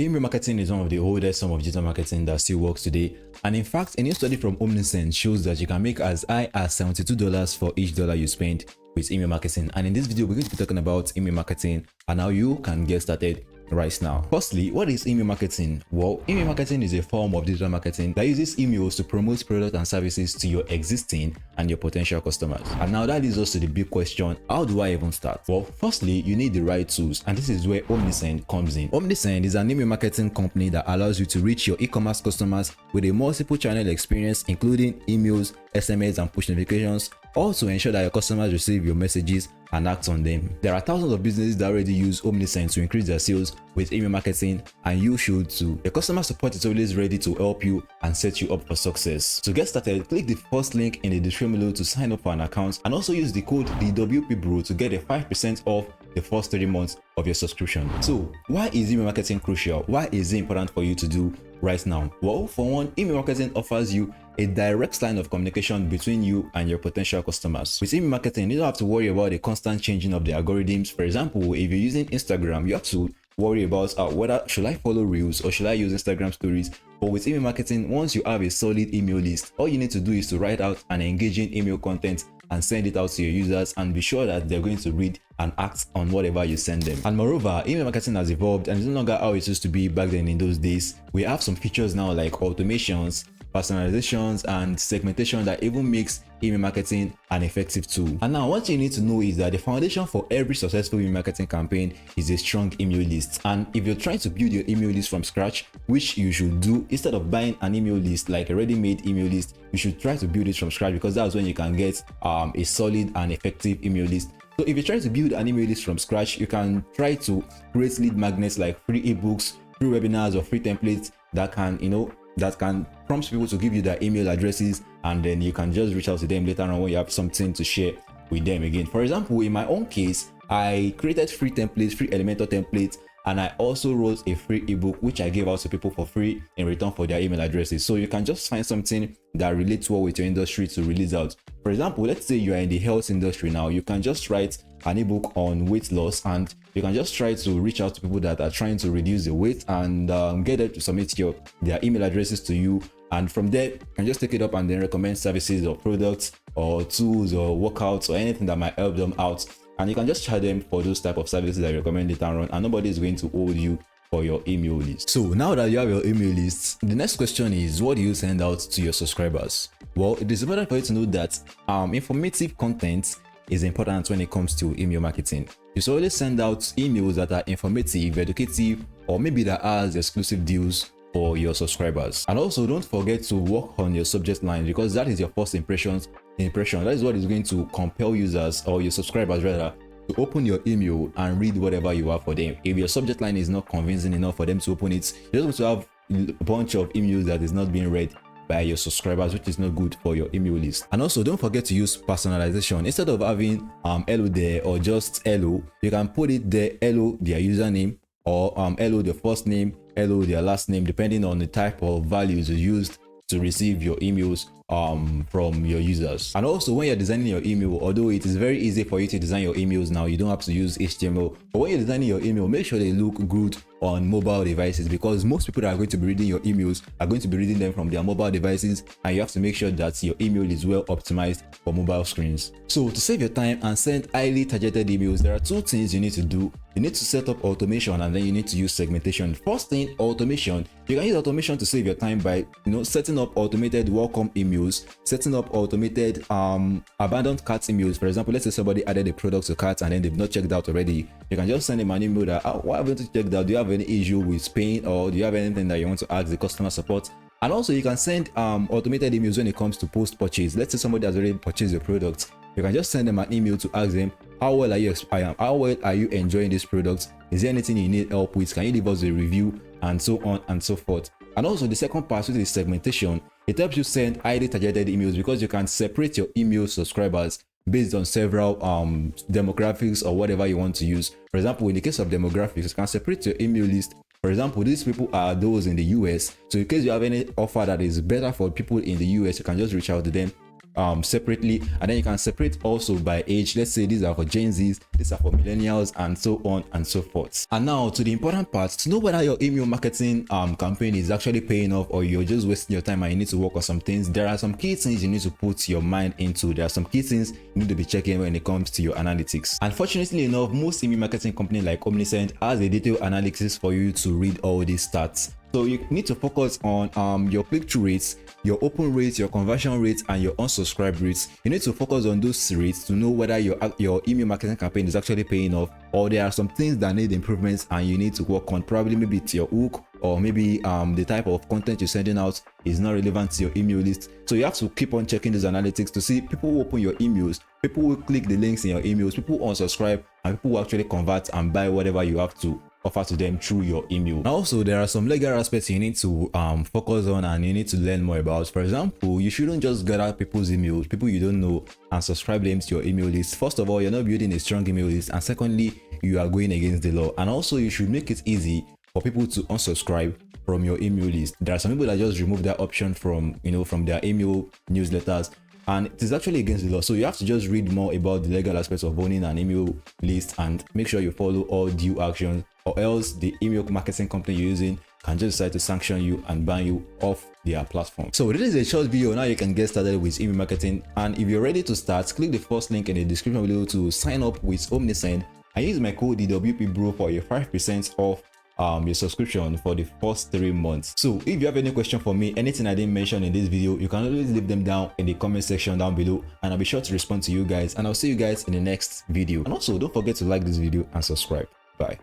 Email marketing is one of the oldest forms of digital marketing that still works today. And in fact, a new study from Omnisend shows that you can make as high as $72 for each dollar you spend with email marketing. And in this video, we're going to be talking about email marketing and how you can get started right now. Firstly, what is email marketing? Well, email marketing is a form of digital marketing that uses emails to promote products and services to your existing and your potential customers. And now that leads us to the big question, how do I even start? Well, firstly, you need the right tools, and this is where Omnisend comes in. Omnisend is an email marketing company that allows you to reach your e-commerce customers with a multiple channel experience, including emails, SMS, and push notifications, all to ensure that your customers receive your messages and act on them. There are thousands of businesses that already use Omnisend to increase their sales with email marketing, and you should too. The customer support is always ready to help you and set you up for success. To get started, click the first link in the description below to sign up for an account, and also use the code THEWPBRO to get a 5% off the first 3 months of your subscription. So why is email marketing crucial? Why is it important for you to do right now? Well, for one, email marketing offers you a direct line of communication between you and your potential customers. With email marketing, you don't have to worry about the constant changing of the algorithms. For example, if you're using Instagram, you have to worry about whether should I follow reels or should I use Instagram stories. But with email marketing, once you have a solid email list, all you need to do is to write out an engaging email content and send it out to your users, and be sure that they're going to read and act on whatever you send them. And moreover, email marketing has evolved and it's no longer how it used to be back then. In those days, we have some features now like automations, personalizations, and segmentation that even makes email marketing an effective tool. And now what you need to know is that the foundation for every successful email marketing campaign is a strong email list. And if you're trying to build your email list from scratch, which you should do, instead of buying an email list like a ready-made email list, you should try to build it from scratch, because that's when you can get a solid and effective email list. So if you're trying to build an email list from scratch, you can try to create lead magnets like free ebooks, free webinars, or free templates that can prompt people to give you their email addresses, and then you can just reach out to them later on when you have something to share with them again. For example, in my own case, I created free templates, free Elementor templates, and I also wrote a free ebook which I gave out to people for free in return for their email addresses. So you can just find something that relates well with your industry to release out. For example, let's say you are in the health industry now, you can just write an ebook on weight loss, and you can just try to reach out to people that are trying to reduce the weight and get them to submit their email addresses to you. And from there, you can just take it up and then recommend services or products or tools or workouts or anything that might help them out. And you can just charge them for those type of services that you recommend later on, and nobody is going to hold you for your email list. So now that you have your email list, the next question is, what do you send out to your subscribers? Well, it is important for you to know that informative content is important when it comes to email marketing. You should always send out emails that are informative, educative, or maybe that has exclusive deals for your subscribers. And also, don't forget to work on your subject line, because that is your first impression. That is what is going to compel users, or your subscribers rather, to open your email and read whatever you have for them. If your subject line is not convincing enough for them to open it, you're just going to have a bunch of emails that is not being read by your subscribers, which is not good for your email list. And also, don't forget to use personalization. Instead of having hello there or just hello, you can put it there, hello their username, or hello their first name, hello their last name, depending on the type of values you used to receive your emails from your users. And also, when you're designing your email, although it is very easy for you to design your emails now, you don't have to use HTML, but when you're designing your email, make sure they look good on mobile devices, because most people that are going to be reading your emails are going to be reading them from their mobile devices, and you have to make sure that your email is well optimized for mobile screens. So to save your time and send highly targeted emails, there are two things you need to do. You need to set up automation, and then you need to use segmentation. First thing, automation. You can use automation to save your time by setting up automated welcome emails, setting up automated abandoned cart emails. For example, let's say somebody added a product to cart and then they've not checked out already. You can just send them an email that, why haven't you checked out? Do you have any issue with paying, or do you have anything that you want to ask the customer support? And also, you can send automated emails when it comes to post purchase. Let's say somebody has already purchased your product. You can just send them an email to ask them, how well are you enjoying this product? Is there anything you need help with? Can you leave us a review? And so on and so forth. And also, the second part, which is segmentation, it helps you send highly targeted emails, because you can separate your email subscribers based on several demographics or whatever you want to use. For example, in the case of demographics, you can separate your email list. For example, these people are those in the US. So in case you have any offer that is better for people in the US, you can just reach out to them separately, and then you can separate also by age. Let's say these are for Gen Zs, these are for millennials, and so on and so forth. And now to the important part, to know whether your email marketing campaign is actually paying off or you're just wasting your time and you need to work on some things. There are some key things you need to put your mind into. There are some key things you need to be checking when it comes to your analytics. Unfortunately enough, most email marketing company like Omnisend has a detailed analysis for you to read all these stats. So you need to focus on your click-through rates, your open rates, your conversion rates, and your unsubscribe rates. You need to focus on those rates to know whether your email marketing campaign is actually paying off, or there are some things that need improvements and you need to work on. Probably maybe it's your hook, or maybe the type of content you're sending out is not relevant to your email list. So you have to keep on checking those analytics to see people who open your emails, people who click the links in your emails, people who unsubscribe, and people who actually convert and buy whatever you have to offer to them through your email. Also, there are some legal aspects you need to focus on and you need to learn more about. For example, you shouldn't just gather people's emails, people you don't know, and subscribe them to your email list. First of all, you're not building a strong email list, and secondly, you are going against the law. And also, you should make it easy for people to unsubscribe from your email list. There are some people that just remove that option from their email newsletters, and it is actually against the law. So you have to just read more about the legal aspects of owning an email list and make sure you follow all due actions, or else the email marketing company you're using can just decide to sanction you and ban you off their platform. So this is a short video. Now you can get started with email marketing, and if you're ready to start, click the first link in the description below to sign up with Omnisend and use my code THEWPBRO for a 5% off your subscription for the first 3 months. So if you have any question for me, anything I didn't mention in this video, you can always leave them down in the comment section down below, and I'll be sure to respond to you guys, and I'll see you guys in the next video. And also, don't forget to like this video and subscribe. Bye.